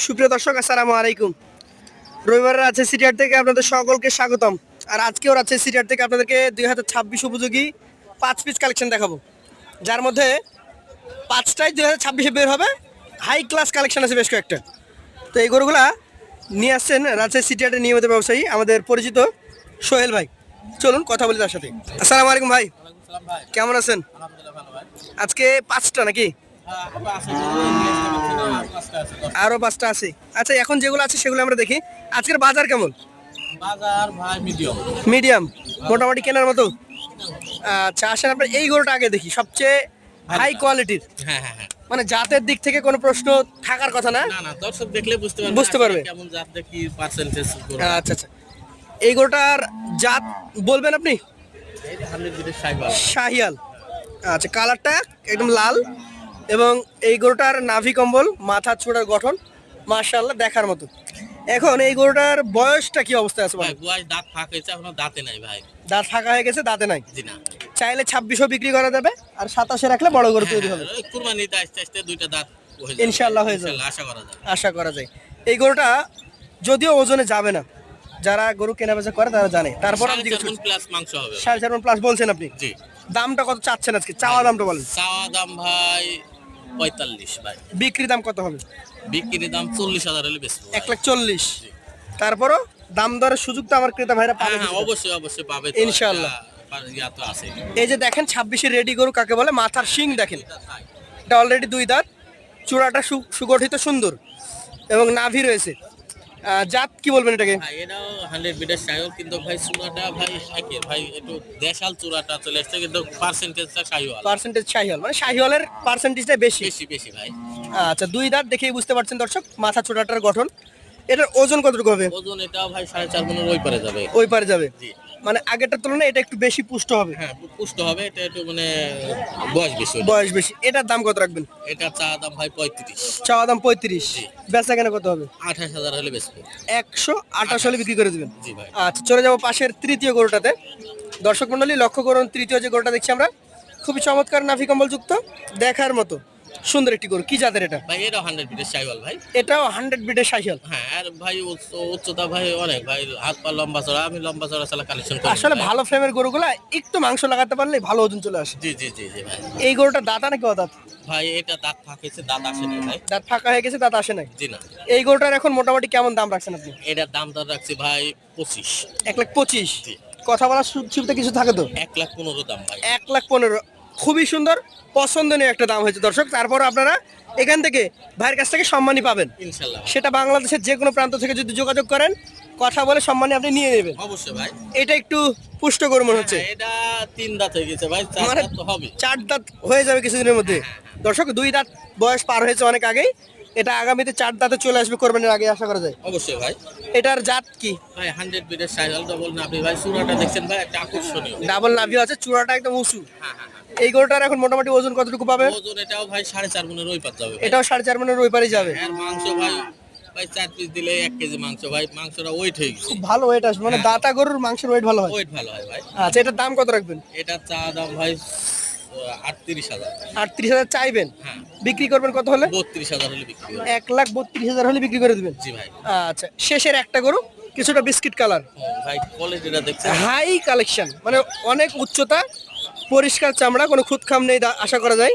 সুপ্রিয় দর্শক, আসসালামু আলাইকুম। রবিবারের রাজশাহী সিটিহাট থেকে আপনাদের সকলকে স্বাগতম। আর আজকেও রাজশাহী সিটিহাট থেকে আপনাদেরকে 2026 উপযোগী 5 পিস কালেকশন দেখাবো, যার মধ্যে 5টাই 2026-এ বের হবে। হাই ক্লাস কালেকশন আছে বেশ কয়েকটা। তো এই গরুগুলা নিয়ে আসছেন রাজশাহী সিটিহাটের নিয়মিত ব্যবসায়ী আমাদের পরিচিত সোহেল ভাই। চলুন কথা বলি তার সাথে। আসসালামু আলাইকুম ভাই, কেমন আছেন? আজকে 5টা নাকি? আরো 5টা আছে। আচ্ছা, এখন যেগুলো আছে সেগুলো আমরা দেখি। আজকের বাজার কেমন? বাজার ভাই মিডিয়াম। মিডিয়াম, মোটামুটি কেনার মতো। আচ্ছা, আসেন আমরা এই গরুটা আগে দেখি, সবচেয়ে হাই কোয়ালিটির। হ্যাঁ হ্যাঁ হ্যাঁ। মানে জাতের দিক থেকে কোনো প্রশ্ন থাকার কথা না। না না, দর্শক দেখলে বুঝতে বুঝতে পারবে। কেমন জাত দেখি পার্সেন্টেজ। আচ্ছা আচ্ছা, এই গরুটার জাত বলবেন আপনি? এই যে 100 বিটের সাইবার। শাহিয়াল। আচ্ছা, কালারটা একদম লাল এবং এই গরুটার নাভি কম্বল, মাথা চূড়ার গঠন মাশাআল্লাহ দেখার মতো। এখন এই গরুটার বয়সটা কি অবস্থায় আছে ভাই? ভাই বয়স দাঁত ফাঁক হয়েছে, এখনো দাঁতে নাই ভাই। দাঁত ফাঁকা হয়ে গেছে, দাঁতে নাই। জি না। চাইলে 26ও বিক্রি করা যাবে, আর 27-এ রাখলে বড় গরু তৈরি হবে। হ্যাঁ, কুরবানিতে আস্তে আস্তে দুইটা দাঁত হয়ে যাবে। ইনশাআল্লাহ হয়ে যাবে। ইনশাআল্লাহ আশা করা যায়। আশা করা যায়। এই গরুটা যদিও ওজনে যাবে না, যারা গরু কেনা বেচা করে তারা জানে। তারপর আমি জিজ্ঞেস করছি, প্লাস মাংস হবে। 4.5 প্লাস বলছেন আপনি? জি। দামটা কত চাচ্ছেন আজকে? চাওয়া দামটা বলেন। চাওয়া দাম ভাই 45 ভাই। বিক্রি দাম কত হবে? বিক্রি দাম 40,000 হলে বেশি। 1,40,000। তারপরও দাম দরের সুযোগ তো আমার ক্রেতা ভাইরা পাবে। হ্যাঁ অবশ্যই অবশ্যই পাবে ইনশাআল্লাহ। ইয়া তো আছে। এই যে দেখেন 26-এর রেডি গরু কাকে বলে, মাথার শিং দেখেন, এটা অলরেডি 2 দাঁত, চূড়াটা সুগঠিত সুন্দর এবং নাভি রয়েছে। জাত কি বলবেন এটাকে? ভাই এটাও 100 বিটের শাহিওয়াল, কিন্তু ভাই চূড়াটা ভাই একে ভাই একটু দেশাল চূড়াটা চলে আসছে, কিন্তু পার্সেন্টেজটা শাহিওয়াল। পার্সেন্টেজ শাহিওয়াল, মানে শাহিওয়ালের পার্সেন্টেজটা বেশি। বেশি বেশি ভাই। আচ্ছা, 2 দাঁত দেখেই বুঝতে পারছেন দর্শক, মাথা চূড়াটার গঠন। এটার ওজন কতটুকু হবে? ওজন এটাও ভাই 4.5 মনের ওই পারে যাবে। ওই পারে যাবে। জি। মানে আগেরটার তুলনায় এটা একটু বেশি পুষ্ট হবে। হ্যাঁ পুষ্ট হবে, এটা একটু মানে বয়স বেশি। বয়স বেশি। এটার দাম কত রাখবেন? এটা চা দাম ভাই 35। চাওয়া দাম 35, বেচা কেনা কত হবে? 28,000 হলে বেচবো। 128 হলে বিক্রি করে দিবেন। জি ভাই। আচ্ছা, চলে যাবো পাশের তৃতীয় গরুটাতে। দর্শক মণ্ডলী লক্ষ্য করুন, তৃতীয় যে গরুটা দেখছি আমরা, খুবই চমৎকার নাভি কম্বল যুক্ত, দেখার মতো সুন্দর একটি গরু। কি জাতের এটা? ভাই এটাও 100 বিটের শাহিওয়াল ভাই। এটাও 100 বিটের শাহিওয়াল। হ্যাঁ আর ভাই উচ্চতা ভাই অনেক ভাই, হাত পা লম্বা চড়া, আমি লম্বা চড়া চালা কালেকশন করি। আসলে ভালো ফ্রেমের গরুগুলা একটু মাংস লাগাতে পারলে ভালো ওজন চলে আসে। জি জি জি জি ভাই। এই গরুটা দাঁতা নাকি অদাঁত? ভাই এটা দাঁত ফাঁকেছে, দাঁত আসে না ভাই। দাঁত ফাঁকা হয়ে গেছে, দাঁত আসে নাই। জি না। এই গরুটার এখন মোটামুটি কেমন দাম রাখছেন আপনি? এটার দাম দর রাখছি ভাই 25। 1,25,000। জি। কথা বলার সুবিধা কিছু থাকে তো? 1,15,000 দাম ভাই। 1,15,000, খুবই সুন্দর পছন্দনীয় একটা দাম হয়েছে দর্শক। তারপর আপনারা এখান থেকে ভাইয়ের কাছ থেকে সম্মানই পাবেন। ইনশাল্লাহ সেটা বাংলাদেশের যে কোনো প্রান্ত থেকে যদি যোগাযোগ করেন, কথা বলে সম্মানই আপনি নিয়ে নেবেন। অবশ্যই ভাই। এটা একটু পুষ্ট গরু মনে হচ্ছে। হ্যাঁ, এটা 3 দাঁত হয়ে গেছে ভাই, 4 মানে দাঁত তো হবে। 4 দাঁত হয়ে যাবে কিছুদিনের মধ্যে। দর্শক, 2 দাঁত বয়স পার হয়েছে অনেক আগেই, এটা আগামীতে 4 দাঁতে চলে আসবে কোরবানির আগে আশা করা যায়। অবশ্যই ভাই। এটার জাত কি? ভাই 100 বিটের শাহিওয়াল, ডবল নাভি ভাই, চূড়াটা দেখছেন ভাই একটা আকর্ষণীয়। ডাবল নাভি আছে, চূড়াটা একদম উঁচু। হ্যাঁ হ্যাঁ। এই গরুটার এখন মোটামুটি ওজন কতটুকু পাবে? ওজন এটাও ভাই 4.5 মনের ওই পাত যাবে। এটাও 4.5 মনের ওই পারে যাবে। আর মাংস ভাই, ভাই 4 পিস দিলে 1 কেজি মাংস ভাই, মাংসটা ওয়েট হয়ে গেছে। খুব ভালো ওয়েট আসবে, মানে দাতা গরুর মাংসের ওয়েট ভালো হয়। ওয়েট ভালো হয় ভাই। আচ্ছা, এটার দাম কত রাখবেন? এটা চা দাম ভাই 38,000। 38,000 চাইবেন, হ্যাঁ। বিক্রি করবেন কত হলে? 32,000 হলে বিক্রি হবে। 1,32,000 হলে বিক্রি করে দিবেন। জি ভাই। আচ্ছা, শেষের একটা গরু, কিছুটা বিস্কিট কালার, ভাই কোয়ালিটিটা দেখছেন? হাই কালেকশন, মানে অনেক উচ্চতা, পরিষ্কার চামড়া, কোনো খুঁতখাম নেই আশা করা যায়।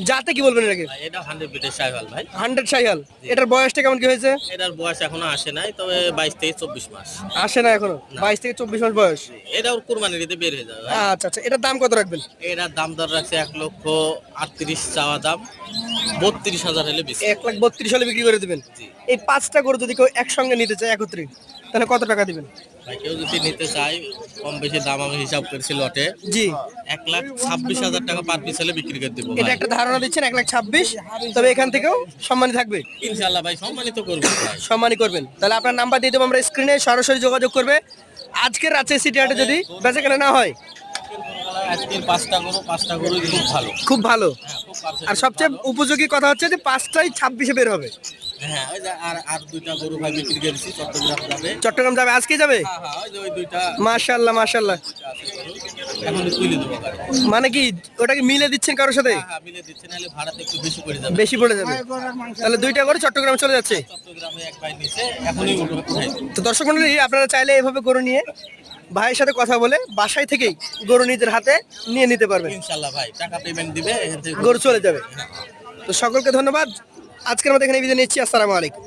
যাতে কি বলবেন এটাকে? ভাই এটা 100 বিটের শাহিওয়াল ভাই। 100 শাহিয়াল। এটার বয়সটা কেমন কি হয়েছে? এটার বয়স এখনো আসে নাই, তবে 22 থেকে 24 মাস। আসে না এখনো? 22 থেকে 24 মাস বয়স। এটাও কুরবানির ঈদে বের হয়ে যাবে ভাই। আচ্ছা আচ্ছা, এটার দাম কত রাখবেন? এটার দাম দর রাখছে 1,38,000 চাওয়া দাম, 32,000 হলে বেশি। 1,32,000 হলে বিক্রি করে দিবেন। জি। এই 5টা গরু যদি কেউ একসঙ্গে নিতে চায় একত্রে, তাহলে কত টাকা দিবেন? ভাই কেউ যদি নিতে চায়, কম বেশি দাম আমি হিসাব করেছি লটে, জি। 1,26,000 টাকা পার পিস হলে বিক্রি করে দেবো এটা ভাই। একটা ধারণা দিচ্ছেন 1,26,000, তবে এখান থেকেও সম্মানী থাকবে। ইনশাল্লাহ ভাই সম্মানিত করবো ভাই। সম্মানী করবেন। তাহলে আপনার নাম্বার দিয়ে দেবো আমরা স্ক্রিনে, সরাসরি যোগাযোগ করবে। আজকের রাজশাহী সিটি হাটে যদি বেচা কেনা না হয়, আজকের 5টা গরু খুব ভালো। খুব ভালো। হ্যাঁ, খুব perfect। আর সবচেয়ে উপযোগী কথা হচ্ছে যে 5টাই 26-এ বের হবে। হ্যাঁ ওই যে আর দুইটা গরু ভাই বিক্রি করেছি, চট্টগ্রাম যাবে। চট্টগ্রাম যাবে, আজকে যাবে? হ্যাঁ হ্যাঁ ওই যে ওই দুইটা মাশাআল্লাহ মাশাআল্লাহ। এখন তুলে দেবো গাড়ি। মানে কি ওটা কি মিলে দিচ্ছেন কারোর সাথে? হ্যাঁ হ্যাঁ মিলে দিচ্ছে, নাহলে ভাড়াতে একটু বেশি পড়ে যাবে। বেশি পড়ে যাবে। তাহলে দুইটা করে চট্টগ্রাম চলে যাচ্ছে। চট্টগ্রামে এক ভাই নিচে, এখনই উঠাই দেবো। তো দর্শক মন্ডলী, আপনারা চাইলে এভাবে গরু নিয়ে ভাইয়ের সাথে কথা বলে বাসায় থেকেই গরু নিজের হাতে নিয়ে নিতে পারবেন। ইনশাল্লাহ ভাই টাকা পেমেন্ট দিবে, এখান থেকে গরু চলে যাবে। তো সকলকে ধন্যবাদ। আজকের মতো এখানে বিদায় নিচ্ছি। আসসালামু আলাইকুম।